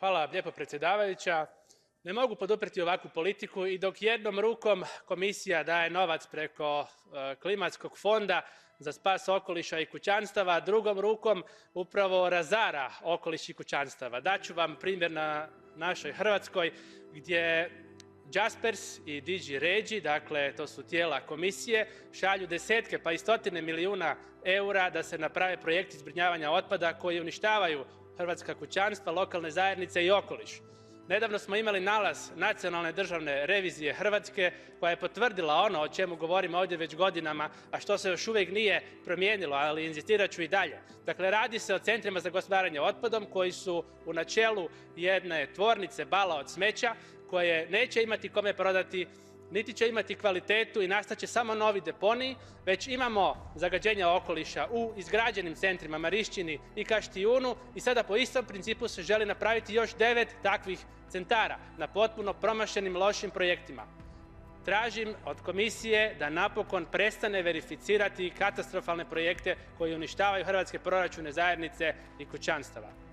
Hvala vam lijepo, predsjedavajuća. Ne mogu poduprijeti ovakvu politiku i dok jednom rukom komisija daje novac preko klimatskog fonda za spas okoliša i kućanstava, a drugom rukom upravo razara okoliš i kućanstava. Daću vam primjer na našoj Hrvatskoj gdje Jaspers i DG Regi, dakle to su tijela komisije, šalju desetke pa i stotine milijuna eura da se naprave projekti zbrinjavanja otpada koji uništavaju hrvatska kućanstva, lokalne zajednice i okoliš. Nedavno smo imali nalaz Nacionalne državne revizije Hrvatske koja je potvrdila ono o čemu govorimo ovdje već godinama, a što se još uvijek nije promijenilo, ali inzistirat ću i dalje. Dakle, radi se o centrima za gospodarenje otpadom koji su u načelu jedne tvornice bala od smeća koje neće imati kome prodati, niti će imati kvalitetu i nastaće samo novi deponiji, već imamo zagađenja okoliša u izgrađenim centrima Marišćini i Kaštijunu i sada po istom principu se želi napraviti još 9 takvih centara na potpuno promašenim lošim projektima. Tražim od komisije da napokon prestane verificirati katastrofalne projekte koji uništavaju hrvatske proračune, zajednice i kućanstava.